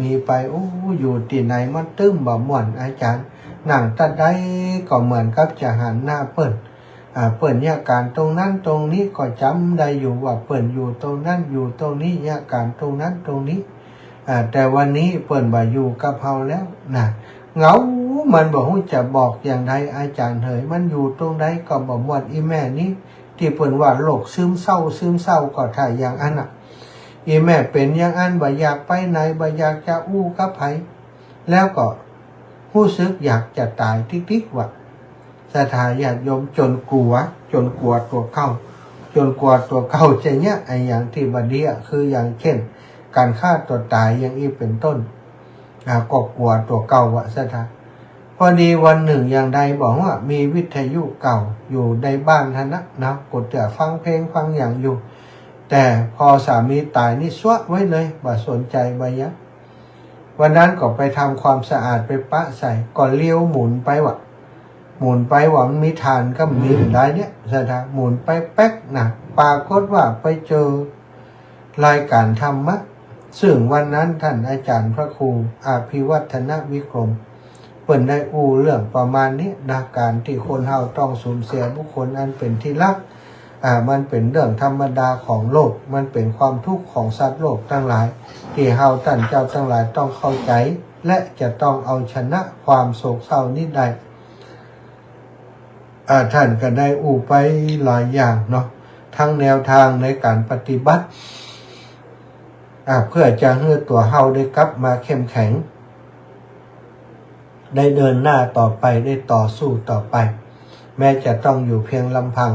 มีไปโอ้อยู่ที่ไหนมันตึ้มบ่ม่วนอาจารย์หนังตัดได้ก็เหมือนกับจะหันหน้าเปิ่นเปิ่นเนี่ยการตรงนั้นตรงนี้ก็จำได้อยู่ว่าเปิ่นอยู่ตรงนั้นอยู่ตรงนี้เนี่ยการตรงนั้นตรงนี้แต่วันนี้เปิ่นบ่อยู่กับเฮาแล้วนะเหงามันบ่ฮู้จะบอกอย่างไรอาจารย์เฮ้ยมันอยู่ตรงใดก็บ่ม่วนอีแม่นี้ที่เปิ่นว่าโรคซึมเศร้าก็ถ้าอย่างอันน่ะอีแม่เป็นอย่างอันบ่อยากไปไหนบ่อยากจะอู้กับไผแล้วก็รู้สึกอยากจะตายติ๊กๆว่าศรัทธาญาติโยมจนกลัวตัวเข้าจนกลัวตัวเข้าจะเนี้ยไอ้อย่างที่บัดนี้คืออย่างเช่นการฆ่าตัวตายอย่างนี้เป็นต้นก็กลัวตัวเก่าศรัทธาพอดีวันหนึ่งอย่างใดบอกว่ามีวิทยุเก่าอยู่ในบ้านท่านนะกดแต่ฟังเพลงฟังอย่างอยู่แต่พอสามีตายนี่สวะไว้เลยบ่สนใจบ่ยะวันนั้นก็ไปทำความสะอาดไปปะใส่ก็เลี้ยวหมุนไปว่ะหมุนไปว่ามันมีฐานก็มีได้เนี่ยสถาหมุนไปแป๊กนะปรากฏว่าไปเจอรายการธรรมะซึ่งวันนั้นท่านอาจารย์พระครูอาภิวัฒนวิกรมเปิ่นได้อู้เรื่องประมาณนี้นะการที่คนเฮาต้องสูญเสียบุคคลอันเป็นที่รักมันเป็นเรื่องธรรมดาของโลกมันเป็นความทุกข์ของสัตว์โลกทั้งหลายที่เฮาท่านเจ้าทั้งหลายต้องเข้าใจและจะต้องเอาชนะความโศกเศร้านี้ได้ท่านก็ได้อู้ไปหลายอย่างเนาะทั้งแนวทางในการปฏิบัติเพื่อจะให้ตัวเฮาได้กลับมาเข้มแข็งได้เดินหน้าต่อไปได้ต่อสู้ต่อไปแม้จะต้องอยู่เพียงลำพัง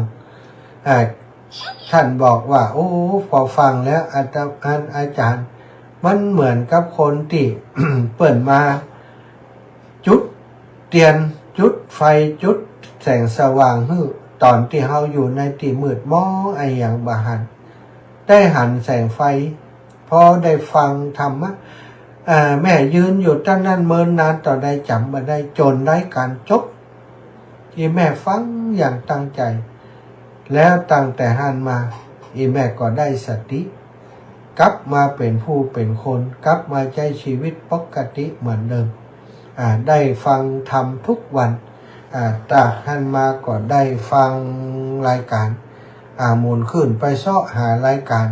ท่านบอกว่าโอ้พอฟังแล้วอาจารย์มันเหมือนกับคนที่ เปิดมาจุดเทียนจุดไฟจุดแสงสว่างฮื้อตอนที่เฮาอยู่ในที่มืดม้อไออย่างบาหันได้หันแสงไฟพอได้ฟังธรรมะแม่ยืนอยู่ตั้งนั้นเมินนานต่อได้จำมาได้จนได้การจบที่แม่ฟังอย่างตั้งใจแล้วตั้งแต่หันมาอีแม่ก็ได้สติกลับมาเป็นผู้เป็นคนกลับมาใช้ชีวิตปกติเหมือนเดิมได้ฟังธรรมทุกวันตาหันมาก็ได้ฟังรายการหมุนขึ้นไปเสาะหารายการ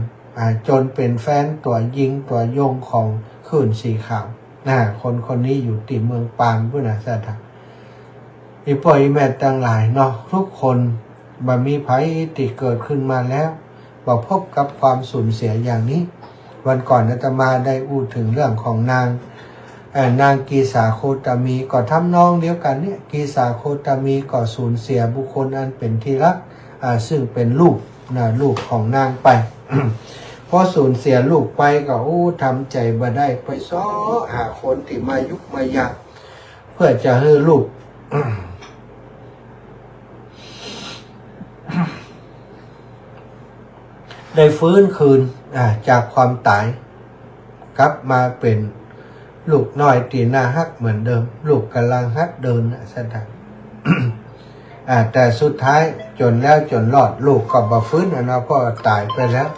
จนเป็นแฟนตัวยิงตัวยงของขึ้นสีขาวคนนี้อยู่ที่เมืองปานพุทธศาสนาอีพ่ออีแม่ต่างหลายเนาะทุกคนบ่มีภัยที่เกิดขึ้นมาแล้วบ่พบกับความสูญเสียอย่างนี้วันก่อนอาตมาได้อู้ถึงเรื่องของนางกีสาโคตมีก็ทำนองเดียวกันเนี่ยกีสาโคตมีก็สูญเสียบุคคลอันเป็นที่รักซึ่งเป็นลูกของนางไป พอสูญเสียลูกไปก็ทำใจบ่ได้ไปซ้อหาคนที่มายุกมายาเพื่อจะให้ลูก ได้ฟื้นคืนจากความตายกลับมาเป็นลูกน้อยตีหน้าฮักเหมือนเดิมลูกกำลังฮักเดินสันทัน แต่สุดท้ายจนแล้วจนรอดลูกก็บ่ฟื้นนะพ่อตายไปแล้ว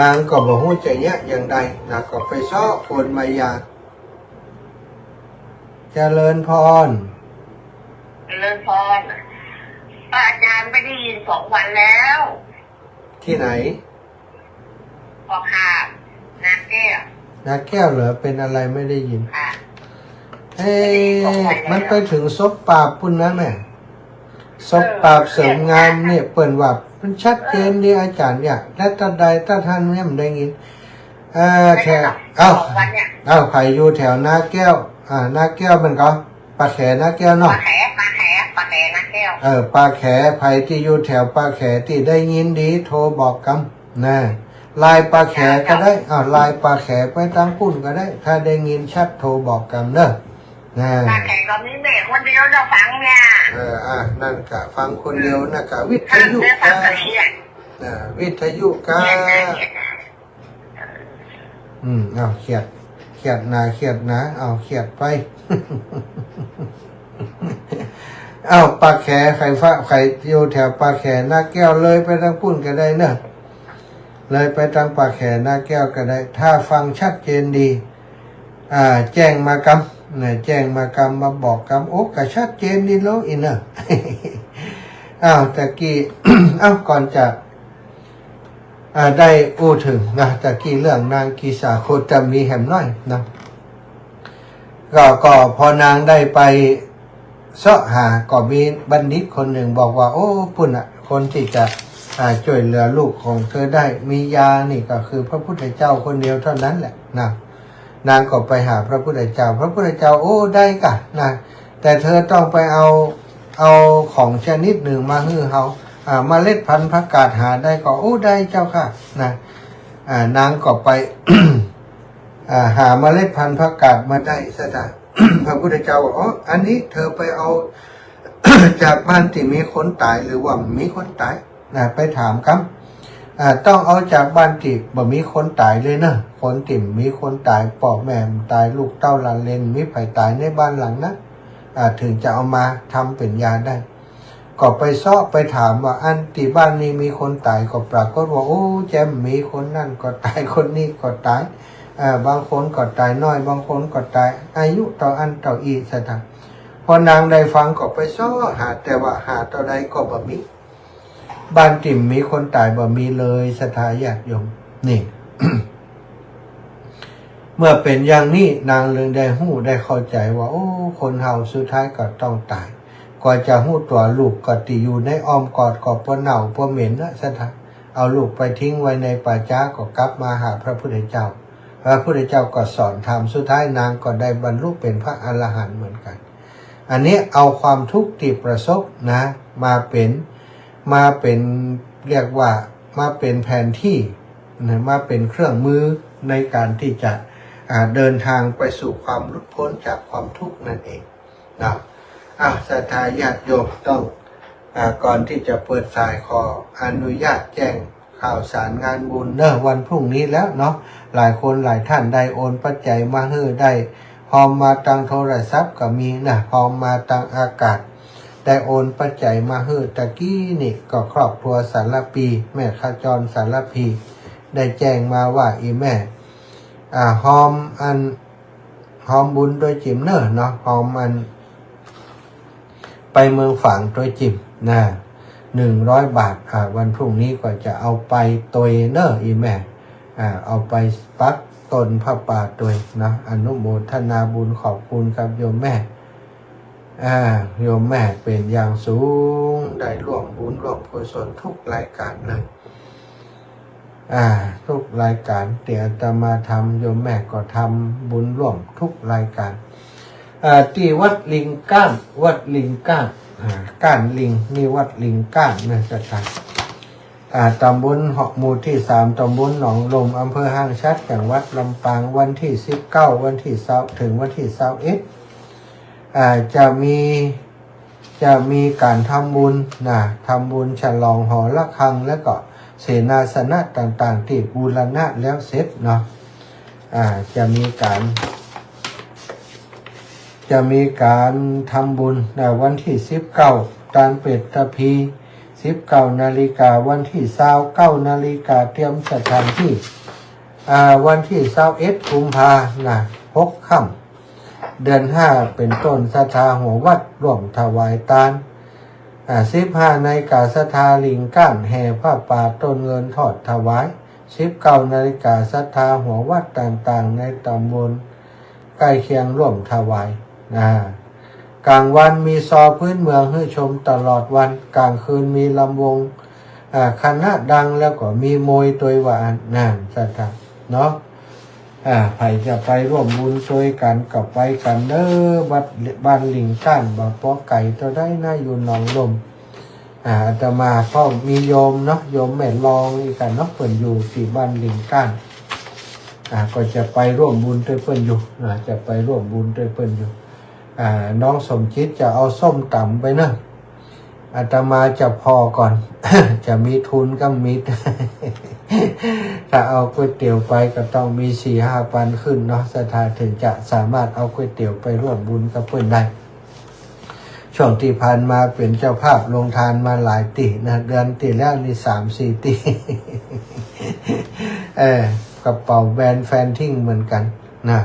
นางก็บ่ฮู้จะแยะอย่างใดนางก็ไปซ้อคนมายาเจริญพรอาจารย์ไม่ได้ยิน2 วันแล้วที่ไหนพอค่ะนาแก้วเหรอเป็นอะไรไม่ได้ยินมันไปถึงซบปราบพุ่นนะแม่ซบปราบเสริมงานเนี่ยเปิ่นว่ามันชัดเจนดีอาจารย์เนี่ยและถ้าใดถ้าท่านเนี่ยมันได้ยินแถวไผ่อยู่แถวนาแก้วนาแก้วมันก็ปลาแขนาแก้วเนาะปลาแขนาแก้วปลาแขไผ่ที่อยู่แถวปลาแขที่ได้ยินดีโทรบอกกันนะลายปลาแขก็ได้ลายปลาแขไปตั้งปุ่นก็ได้ถ้าได้ยินชัดโทรบอกกันเนอะปลาแขก็มีแม่คนเดียวจะฟังเนี่ยนั่นกะฟังคนเดียวนะกะวิทยุวิทยุกะเขียดนะเขียดไปปลาแขไข่ฟ้าไข่อยู่แถวปลาแขหน้าแก้วเลยไปทางปุ่นก็ได้เนอะเลยไปทางปลาแขหน้าแก้วก็ได้ถ้าฟังชัดเจนดี แจ้งมากำแจ้งมากำมาบอกกำโอ้กระชัดเจนดีแล้วอินเนอร์ ตะกี้ ก่อนจะได้อู้ถึงนะตะกี้เรื่องนางกีสาโคตมีแหมน้อยนะก็พอนางได้ไปเสาะหาก็มีบัณฑิตคนหนึ่งบอกว่าโอ้ปุ่นคนที่จะช่วยเหลือลูกของเธอได้มียานี่ก็คือพระพุทธเจ้าคนเดียวเท่านั้นแหละนะนางก็ไปหาพระพุทธเจ้าพระพุทธเจ้าโอ้ได้กะนะแต่เธอต้องไปเอาของชนิดหนึ่งมาให้เขาเมล็ดพันธุ์ผักกาดหาได้ก็โอ้ได้เจ้าค่ะนะนางก็ไป หาเมล็ดพันธุ์ผักกาดมาได้ซะจ้ะ พระพุทธเจ้าบอกอ๋ออันนี้เธอไปเอา จากบ้านที่มีคนตายหรือว่ามีคนตายนะไปถามครับต้องเอาจากบ้านที่บ่มีคนตายเลยนะคนติ่มมีคนตายพ่อแม่ตายลูกเต้าหลานเลนมีไผตายในบ้านหลังนั้นถึงจะเอามาทำเป็นยาได้ก็ไปซ้อไปถามว่าอันที่บ้านนี้มีคนตายก็ปรากฏว่าโอ้แจมมีคนนั่นก็ตายคนนี้ก็ตายบางคนก็ตายน้อยบางคนก็ตายอายุต่ออันต่ออีสถานพอนางได้ฟังก็ไปซ้อหาแต่ว่าหาต่อใดก็บ่มีบ้านติ่มมีคนตายบ่มีเลยสถาญาติโยมนี่ เมื่อเป็นอย่างนี้นางเลยได้หู้ได้เข้าใจว่าโอ้คนเฮาสุดท้ายก็ต้องตายกว่าจะหู้ตัวลูกก็ติอยู่ในอ้อมกอดก็บ่เน่าบ่เหม็นนะสถานเอาลูกไปทิ้งไว้ในป่าช้าก็กลับมาหาพระพุทธเจ้าพระพุทธเจ้าก็สอนธรรมสุดท้ายนางก็ได้บรรลุเป็นพระอรหันต์เหมือนกันอันนี้เอาความทุกข์ที่ประสบนะมาเป็นเรียกว่ามาเป็นแผนที่นะมาเป็นเครื่องมือในการที่จะเดินทางไปสู่ความหลุดพ้นจากความทุกข์นั่นเองนะศรัทธาญาติโยมต้องก่อนที่จะเปิดสายขออนุญาตแจ้งข่าวสารงานบุญวันพรุ่งนี้แล้วเนาะหลายคนหลายท่านได้โอนปัจจัยมาให้ได้พอมาตังโทรศัพท์ก็มีนะพอมาตังอากาศได้โอนปัจจัยมาให้ตะกี้นี่ก็ครอบครัวสารปีแม่ขจรสารพีได้แจ้งมาว่าอีแม่หอมบุญโดยจิมเนาะหอมไปเมืองฝางโดยจิมนะ100 บาทวันพรุ่งนี้ก็จะเอาไปตัวอีแม่เอาไปปักต้นพระป่าตัวนะอนุโมทนาบุญขอบคุณครับโยมแม่โยมแม่เป็นอย่างสูงได้ร่วมบุญร่วมกุศลทุกรายการเลยทุกรายการเดี๋ยวจะมาทำโยมแม่ก็ทำบุญร่วมทุกรายการที่วัดลิงก้านก้านลิงนี่วัดลิงก้านนะจ๊ะตำบลหมู่ที่3ตำบลหนองลมอำเภอห้างชัดจังหวัดลำปางวันที่19วันที่20ถึงวันที่21จะมีการทำบุญทำบุญฉลองหอระฆังแล้วก็เสนาสนะต่างๆที่บูรณะแล้วเสร็จเนาะจะมีการทำบุญวันที่19ตานเป็ดตะพี19 นาฬิกาวันที่29 นาฬิกาเตรียมสถานที่วันที่21 กุมภาพันธ์6 ค่ำเดือน5เป็นต้นศรัทธาหัววัดร่วมถวายทาน15 นาฬิกาศรัทธาลิงก้านแห่ผ้าป่าต้นเงินทอดถวาย19 นาฬิกาศรัทธาหัววัดต่างๆในตำบลใกล้เคียงร่วมถวายกลางวันมีซอพื้นเมืองให้ชมตลอดวันกลางคืนมีลำวงคณะดังแล้วก็มีมวยตัวหวานสัตว์เนาะใครจะไปร่วมบุญช่วยกันกับไปกันวัดบ้านลิงก้านบ่ปอไก่ตัวได้น่าอยู่หนองลมอาตมาพ่อมีโยมเนาะโยมแม่ลองอีกกันเนาะเปิ่นอยู่ที่บ้านลิงก้านก็จะไปร่วมบุญด้วยเปิ่นอยู่จะไปร่วมบุญด้วยเปิ่นอยู่น้องสมคิดจะเอาส้มตำไปนะอาตมาจะพอก่อน จะมีทุนก็มี ถ้าเอาก๋วยเตี๋ยวไปก็ต้องมี 4-5 พันขึ้นเนาะสถานถึงจะสามารถเอาก๋วยเตี๋ยวไปร่วมบุญกับเพื่อนได้ช่วงที่ผ่านมาเป็นเจ้าภาพลงทานมาหลายตีนะเดือนตีแล้วนี่ 3-4 ตี กระเป๋าแบรนด์แฟนทิ้งเหมือนกันนะ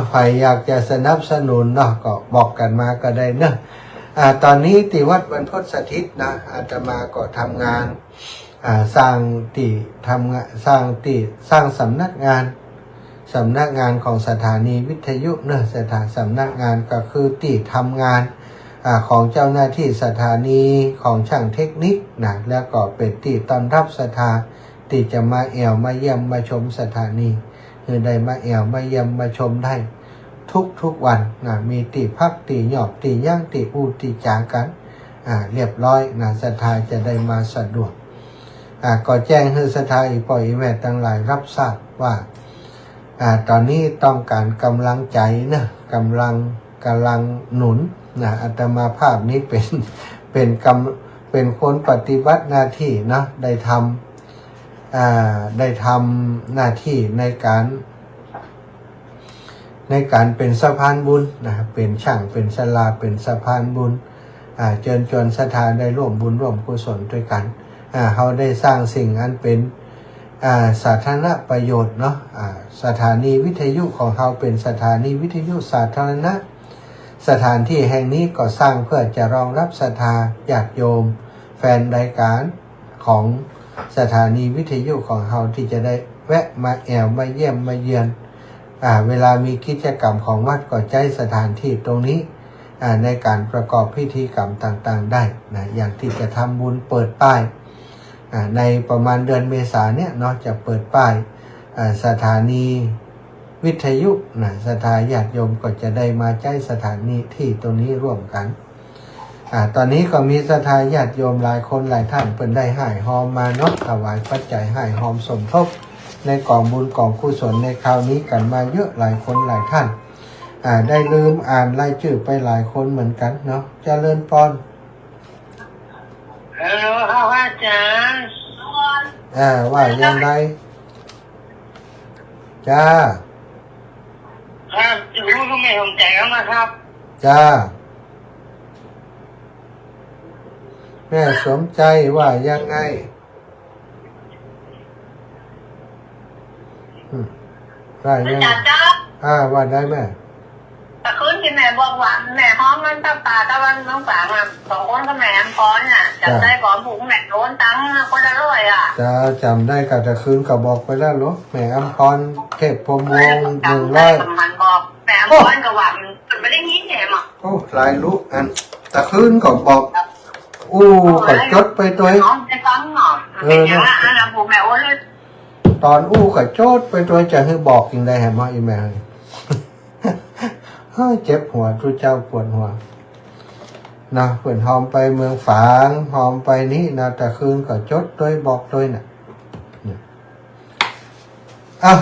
ใครอยากจะสนับสนุนเนาะก็บอกกันมาก็ได้เนอะตอนนี้ที่วัดบรรพตสถิตนะอาตมาก็ทำงานสร้างที่ทำงานสร้างสำนักงานของสถานีวิทยุเนอะสำนักงานก็คือที่ทำงานของเจ้าหน้าที่สถานีของช่างเทคนิคนะแล้วก็เป็นที่ต้อนรับที่จะมามาเยี่ยมมาชมสถานีคือได้มามาเยี่ยมมาชมได้ทุกวันนะมีที่พักที่หยอบที่ย่างที่อูที่จากันเรียบร้อยนะสถาจะได้มาสะดวกก็แจ้งให้สถาอีปล่อยแม่ทั้งหลายรับทราบว่าตอนนี้ต้องการกำลังใจนะกำลังหนุนนะอาตมาภาพนี้เป็นคนปฏิบัติหน้าที่เนาะได้ทำหน้าที่ในการเป็นสะพานบุญนะเป็นช่างเป็นศาลาเป็นสะพานบุญเชิญชวนศรัทธาได้ร่วมบุญร่วมกุศลด้วยกันเขาได้สร้างสิ่งอันเป็นสาธารณประโยชน์เนาะสถานีวิทยุของเขาเป็นสถานีวิทยุสาธารณะสถานที่แห่งนี้ก็สร้างเพื่อจะรองรับศรัทธาญาติโยมแฟนรายการของสถานีวิทยุของเราที่จะได้แวะมามาเยี่ยมมาเยือนเวลามีกิจกรรมของวัดก็ใช้สถานที่ตรงนี้ในการประกอบพิธีกรรมต่างๆได้นะอย่างที่จะทำบุญเปิดป้ายในประมาณเดือนเมษายนเนี่ยเนาะจะเปิดป้ายสถานีวิทยุนะศรัทธาญาติโยมก็จะได้มาใช้สถานีที่ตรงนี้ร่วมกันตอนนี้ก็มีศรัทธาญาติโยมหลายคนหลายท่านเป็นได้ให้หอมมาเนาะถวายปัจจัยให้หอมสมทบในกองบุญกองกุศลในคราวนี้กันมาเยอะหลายคนหลายท่านได้ลืมอ่านรายชื่อไปหลายคนเหมือนกันเนาะเจริญพรฮัลโหลครับอาจารย์ว่ายังไงจ้าครับรู้ก็ไม่สนใจแล้วนะครับจ้าแม่สมใจว่ายังไงว่ายังไงว่าได้แม่แต่คืนที่แม่บอกว่าแม่ห้องมันตาตาตะวันน้องฝางสองคนกับแม่อัมพรจำได้ก่อนผูกแม่โดนตังค์คนละร้อยจะจำได้กับแต่คืนก็บอกไปแล้วหรอแม่อัมพรเทพพรมวงศ์100มันบอกแม่อัมพรกับว่ามันไม่ได้ยินแหมโอ้หลายลูกอันแต่คืนก็บอกก็จดไปตัวน้องจะฟังหน่อยเป็นอย่างนั้นผูกแม่โอนเลยตอนก็จดไปตัวจะให้บอกยังไงแหมอีแม่เจ็บหัวทุเจ้าปวดหัวนะเปิดหอมไปเมืองฝางหอมไปนี้นะแต่คืนก็จดด้วยบอกด้วยนะ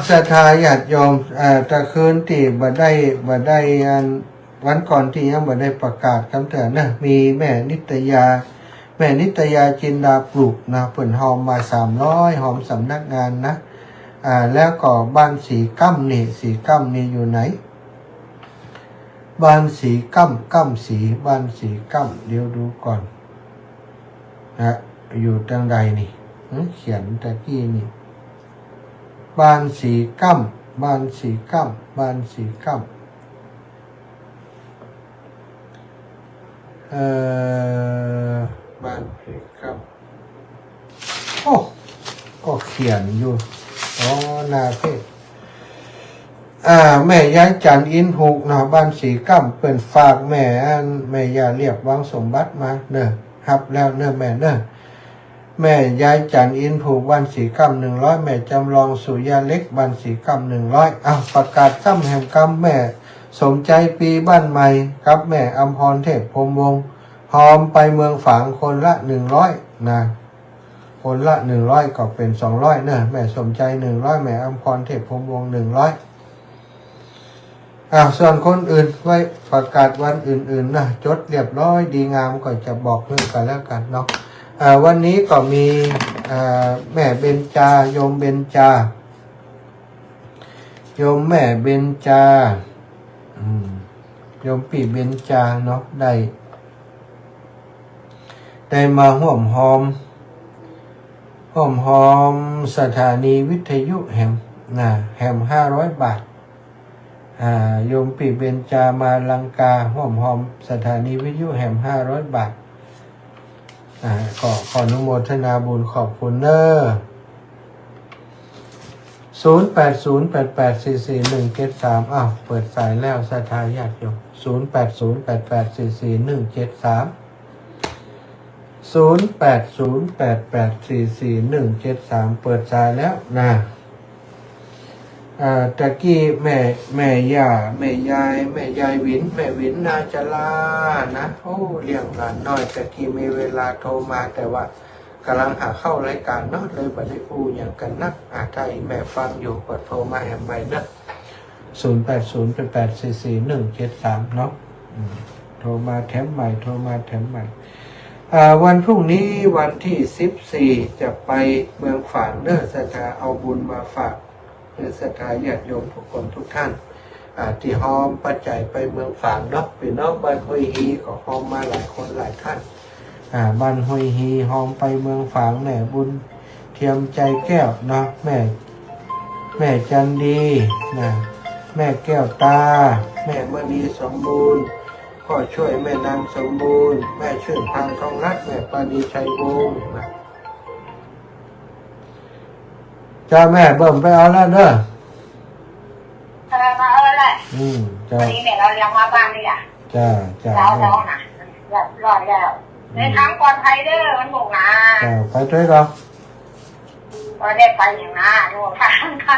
ศรัทธาญาติโยมแต่คืนที่บ่ได้วันก่อนที่ยังบ่ได้ประกาศคำเตือนนะมีแม่นิตยาจินดาปลูกนะเปิดหอมมา300หอมสำนักงานนะแล้วก็บ้านสีกั้มนี่อยู่ไหนบ้านสีกั้มสีบ้านสีกั้มเดี๋ยวดูก่อนอยู่ทางใดนี่เขียนตะกี้นี่บ้านสีกั้มบ้านสีกั้มบ้านสีกั้มบ้านสีกั้มก็เขียนอยู่นาเพศแม่ยายจันอินหุกนะบ้านสีกั้มเป็นฝากแม่ยาเรียบวางสมบัติมาเนอะครับแล้วเนอะแม่เนอะแม่ยายจันอินผูกบ้านสีกั้ม100แม่จำลองสุยาเล็กบ้านสีกั้ม100ประกาศซ้ำแห่งกรรมแม่สมใจปีบ้านใหม่ครับแม่อัมพรเทพพรมวงศ์หอมไปเมืองฝางคนละ100นะคนละ100ก็เป็น200เนอะแม่สมใจ100แม่อัมพรเทพพรมวงศ์100ส่วนคนอื่นไว้ประกาศวันอื่นๆนะจดเรียบร้อยดีงามก็จะบอกเพื่อนกันแล้วกันเนาะวันนี้ก็มีแม่เบญจาโยมเบญจาโยมแม่เบญจาโยมปีเบญจาเนาะได้มาห่วมหอมสถานีวิทยุแห่ง500 บาท โยมปีเบญจามาลังกาหอมสถานีวิทยุแหม500 บาทขออนุโมทนาบุญขอบคุณเนอ0808844173เปิดสายแล้วศรัทธาญาติโยม0808844173เปิดสายแล้วนะตะกี้แม่ย่าแม่ยายวินแม่วินนาจลานะโอ้เลี้ยงหลานน้อยตะกี้มีเวลาโทรมาแต่ว่ากำลังหาเข้ารายการเนาะเลยบ่ได้พูดอย่างกันนักถ้าแม่ฟังอยู่ก็โทรมาแอมไว้นะ0808844173เนาะโทรมาแถมใหม่วันพรุ่งนี้วันที่14จะไปเมืองฝางเด้อศรัทธาเอาบุญมาฝากเพื่อศรัทธาญาติโยมทุกคนทุกท่านที่หอมปัจจัยไปเมืองฝางเนาะพี่น้องบ้านห้วยฮีก็หอมมาหลายคนหลายท่านบ้านห้วยฮีหอมไปเมืองฝางแม่บุญเทียมใจแก้วเนาะแม่จันดีนะแม่แก้วตาแม่มณีสมบูรณ์พ่อช่วยแม่นางสมบูรณ์แม่ชื่นพังทองรัตน์แม่ปานีชัยวงศ์นะจ้าแม่เบิ่มไปเอาแล้วเด้อมาเอาเลยจ้าวันนี้แม่เราเลี้ยงมาบ้านนี่อ่ะจ้าแล้วนะรอดแล้วในทางปลอดภัยเด้อมันบอกนะไปด้วยเราก็ได้ไปอย่างน่าโน่นทางค่ะ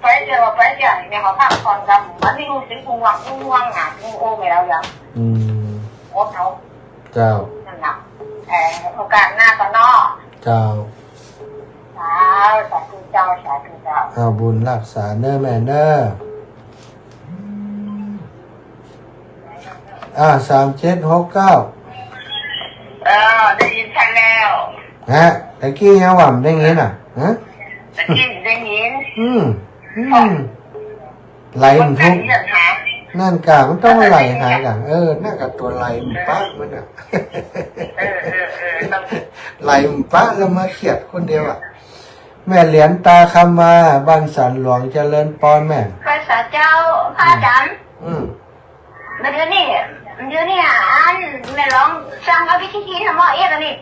ไปเจอไปเจอเนี่ยเขาพักผ่อนกันวันนี้รู้สึกง่วงอ่ะโอ้ไม่เราอย่างโอ้เขาเจ้านั่นแหละโอกาสหน้าก็นอเจ้าสาธุเจ้าเอาบุญรักษาเน้อแม่เน้อ3769ได้ยินใช่แล้วตะกี้ยังหว่ำได้ยินตะกี้ได้ยินไหลมันทุกนั่นกะมันต้องไหลหากันน่ากับตัวไหลมันปะมันไหลมันปะแล้วมาเขียดคนเดียวแม่เหรียญตาคำมาบ้านสันหลวงเจริญปอนแม่พระสาเจ้าพระจันมันเดี๋ยวนี้อันแม่ร้องสั่งเอาไปที่หินทำหม้อเอ๊ะกันนี่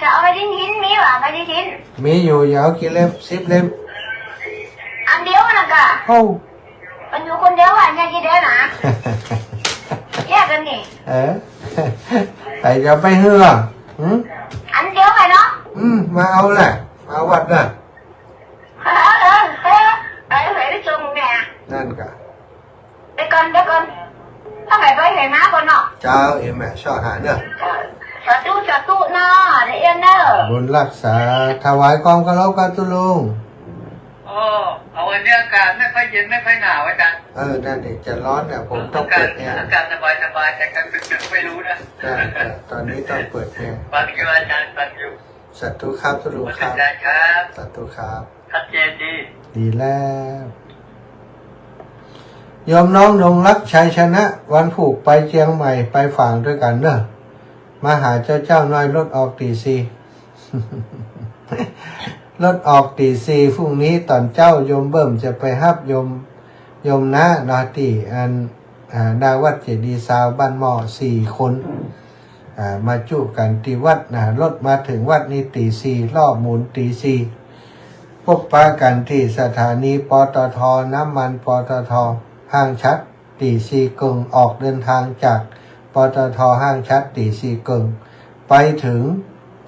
จะเอาไปที่หินมีหรือไปที่หินมีอยู่ยาวกี่เล่ม10 เล่มอันเดียวนะกะมันอยู่คนเดียวยังกี่เดียวนะแยกกันนี่แต่จะไปเฮืออันเดียวไงเนาะมาเอาแหละมาวัดน่ะไปได้ชมแม่นั่นกะเดี๋ยวก่อนถ้าไปเห็นม้าก่อนเนาะเจ้าแม่ชอบหาเด้อสาธุเนาะเดี๋ยวเนาะบุญรักษาถวายกองกระเล้ากาตุลุงเอาวันนี้อากาศไม่ค่อยเย็นไม่ค่อยหนาวอาจารย์นั่นเด็กจะร้อนเนี่ยผมต้องเปิดแอร์อากาศสบายแต่การดึกไม่รู้นะตอนนี้ต้องเปิดแอร์ฟังอยู่อาจารย์ฟังอยู่สัตว์ทุกครับตุลุงครับสัตว์ทุกครับชัดเจนดีแล้วยอมน้องนงรักชัยชนะวันผูกไปเชียงใหม่ไปฝางด้วยกันเนอะมาหาเจ้าน้อยรถออกตี4รถออกตี4พรุ่งนี้ตอนเจ้าโยมเบิ่มจะไปฮับโยมนะนาตีนาวัดเจดีย์สาวบ้านหม้อ4 คนมาจุกันที่วัดรถมาถึงวัดนี้ตี4รอบหมุนตี4พบปะกันที่สถานีปตท.น้ำมันปตท.ห้างชัดตี4 กึ่งออกเดินทางจากปตท.ห้างชัดตี4 กึ่งไปถึง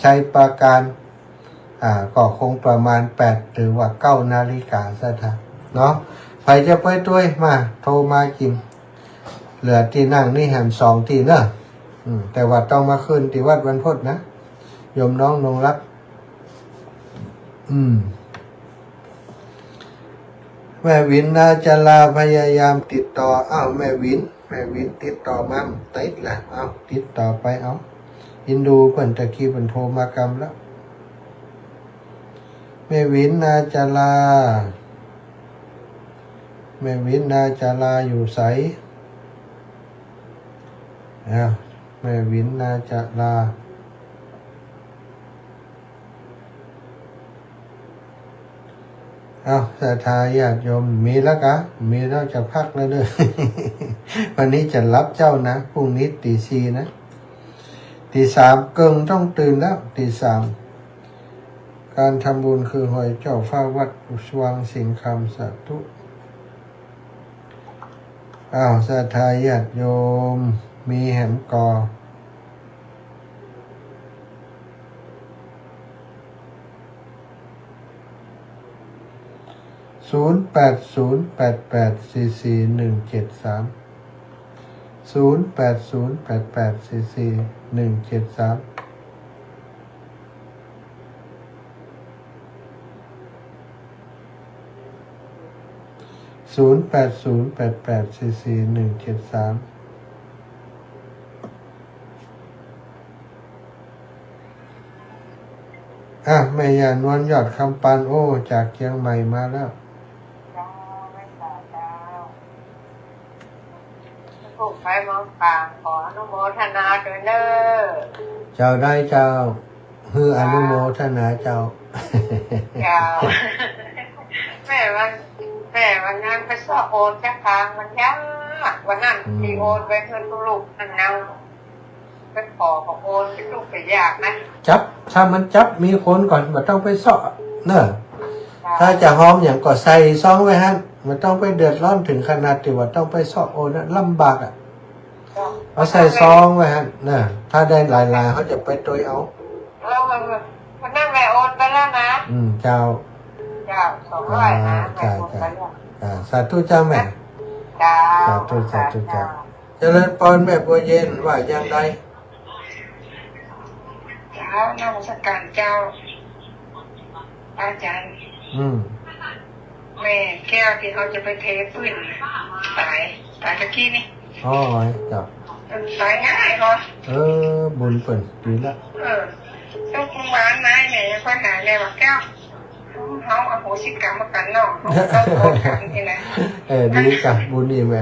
ชัยปราการก็คงประมาณ8 หรือว่า9 นาฬิกาซะท่านเนาะใครจะไปด้วยมาโทรมากินเหลือที่นั่งนี่แหม2 ที่เนอะแต่ว่าต้องมาขึ้นที่วัดวันพุธนะโยมน้องนงรักแม่วินนาจลาพยายามติดต่อแม่วินติดต่อมาติดละติดต่อไปอินดูเพิ่นตะกี้เพิ่นโทรมากรรมแล้วแม่วินนาจลาอยู่ไสแม่วินนาจลา เอาศรัทธาญาติโยมมีแล้วกะมีแล้วจะพักแล้วเด้อ วันนี้จะรับเจ้านะพรุ่งนี้ตีสี่นะตีสามเกิงต้องตื่นแล้วตีสามการทำบุญคือหอยเจ้าฟ้าวัดสว่างสิงห์คำสาธุอ้าวศรัทธาญาติโยมมีแหมกอ0808844173 08088441730808844173แม่ยานวลยอดคำปานโอจากเชียงใหม่มาแล้วผูกไปมองปางขออนุโมทนาด้วยเด้อ เจ้าได้เจ้าฮืออนุโมทนาเจ้า เจ้า แม่วันนั้นไปสอบโอนจากทางมันยากวันนั้นมีโอนไปเพื่อนลูกนั่นเอาไปขอของโอนเป็นลูกไปยากนะ จับถ้ามันจับมีคนก่อนมันต้องไปเสาะเนอะถ้าจะหอมอย่างก็ใส่ซองไว้ฮะมันต้องไปเดือดร้อนถึงขนาดที่ว่าต้องไปเสาะโอนลำบากอ่ะเอาใส่ซองไว้ฮะเนอะถ้าได้หลายๆเขาจะไปตัวเอาวันนั้นแม่โอนไปแล้วนะเจ้า200นะแม่โอนไปแล้ว สาธุเจ้าแม่ เจ้า สาธุเจ้าเจริญพรแม่บัวเย็นว่าอย่างไรเจ้านมัสการเจ้าอาจารย์แม่แก้วที่เขาจะไปเทปืนตายตะกี้นี่อ๋อจ้ะตายง่ายเหรอบุญเปิ่นดีละต้องคงหวานนายแม่ก็หาเลยว่าแก้วเขาเอาโหสิกรรมมากันเนาะต้องโกงกันทีนะดีกับบุญดีไหม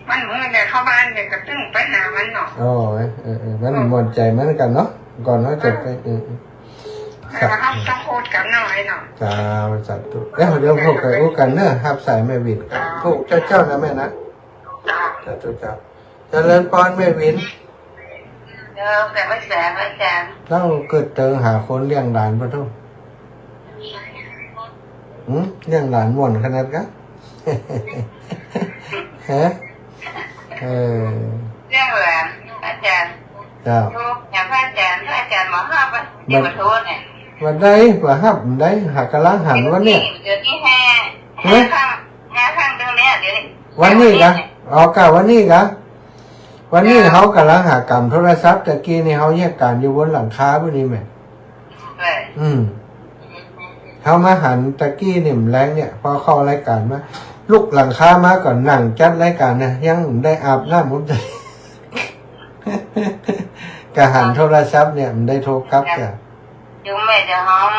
มันเหมือนเนี่ยเข้าบ้านเนี่ยก็ตึ้งไปหามันเนาะมันหมดใจมันกันเนาะก่อนว่าจะไปแต่ว่าเขาต้องโคตรกันหน่อยเนาะจ้าสัตว์ตัวเดี๋ยวพวกกันกันเนอะฮับสายแม่วินพวกเจ้านะแม่นะสัตว์ตัวเจ้าเจริญพรแม่วินแต่ไม่แสงไม่แสงเราเกิดเจอหาคนเลี้ยงหลานปะทุกเลี้ยงหลานหม่นขนาดกันฮะเรื่องแหวนอาจารย์เจ้าอย่างพระอาจารย์มาห้าวันที่มาโทษเนี่ยวันได้ว่าห้าได้หากระลังหันวันเนี่ยเดี๋ยวนี้แห่ข้างตรงนี้เดี๋ยวนี้วันนี้กะกะวันนี้กะวันนี้เขากำลังหากรรมโทรศัพท์ตะกี้นี่เขาแยกการอยู่บนหลังคาพวกนี้ไหมเขามาหันตะกี้นี่มแรงเนี่ยพอเข้ารายการมาลุกหลังคามาก่อนนั่งจัดรายการนะยังได้อาบน้ำผมใจกะหันโทรศัพท์เนี่ยมันได้โทรกลับจ้ะยุงแม่จะหอม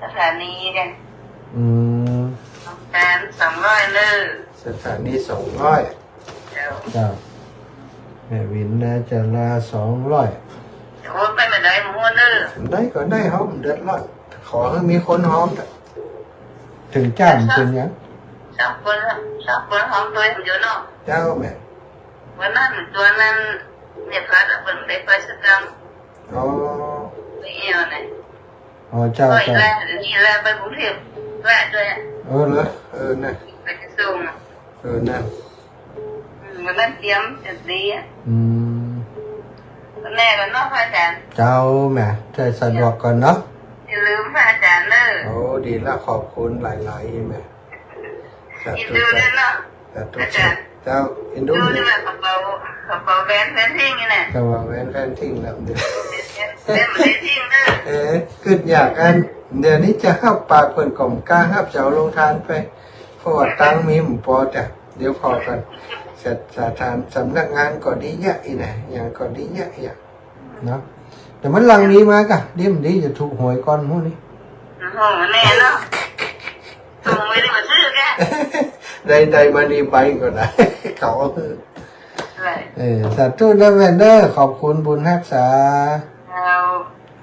สถานีกัน200เลยสถานี200เจ้าแม่วินนะจะลา200โอ้ไปไม่ได้หมูเนอได้ก็ได้เขาเดือดร้อนขอให้มีคนหอมถึงจ้างเป็นยัง3 คนหอมตัวเยอะเนาะเจ้าแม่วันนั้นตัวนั้นเนี่ยพระเปิดได้ไปสักครั้งไม่เอวเนี่ยเจ้านี่แหละไปกรุงเทพแวะด้วยเหรอนะไปจะส่งนะวันนั้นเตรียมจะดีแม่กันเนาะพระอาจารย์เจ้าแม่ใจสะดวกก่อนเนาะอย่าลืมพระอาจารย์เนอะดีละขอบคุณหลายๆแม่อินดูด้วยเนาะอาจารย์เจ้าอินดูนี่แหละกระเป๋าแวนแฟนทิ้งนี่แหละกระเป๋าแวนแฟนทิ้งแล้วเดี๋ยวแฟนทิ้งเนอะขึ้นอยากอันเดี๋ยวนี้จะห้าปากเปิดกล่อมกล้าห้าเจ้าลงทานไปเพราะว่าตังมีหมู่ปอแต่เดี๋ยวพอกันสถานสำนักงานก็ดีเยอะอีนะอย่างก็ดีเยอะอย่างเนาะแต่มันลังนี้มากะดิมดีจะถูกหวยก้อนพวกนี้แน่เนาะส่งไม่ได้มาซื้อแกใดมาดีไปก็ได้เขาสาธุนะแม่เด้อขอบคุณบุญรักษา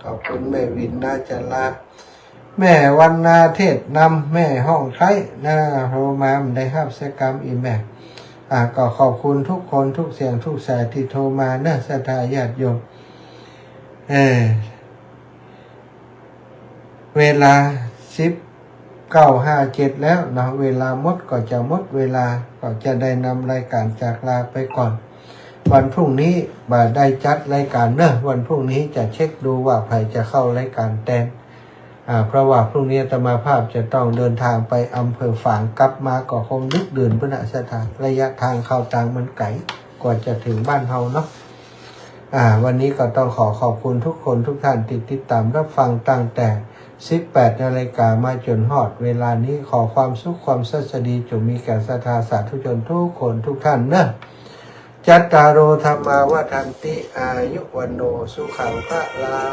ขอบคุณแม่วินน่าจะลา แม่วันนาเทศนำแม่ห้องไทยนะโทรมาได้ครับเสกรรมอีแม่ก็ขอบคุณทุกคนทุกเสียงทุกสายที่โทรมาเนอะศรัทธาญาติโยมเวลา19:57แล้วเนาะเวลาหมดก็จะหมดเวลาก็จะได้นำรายการจากลาไปก่อนวันพรุ่งนี้บ่ได้จัดรายการเนอะวันพรุ่งนี้จะเช็คดูว่าใครจะเข้ารายการแทนเพราะว่าพรุ่งนี้อาตมาภาพจะต้องเดินทางไปอำเภอฝางกลับมาก็คงดึกดื่นพุทธสถานระยะทางเข้าต่างมันไกลกว่าจะถึงบ้านเฮาเนาะวันนี้ก็ต้องขอบคุณทุกคนทุกท่านติดตามรับฟังตั้งแต่18 นาฬิกามาจนฮอดเวลานี้ขอความสุขความสัสดีจงมีแก่ศรัทธาสาธุชนทุกคนทุกท่านเนอะจัตตารโอธรรมาวทันติอายุวันโนสุขังพระลา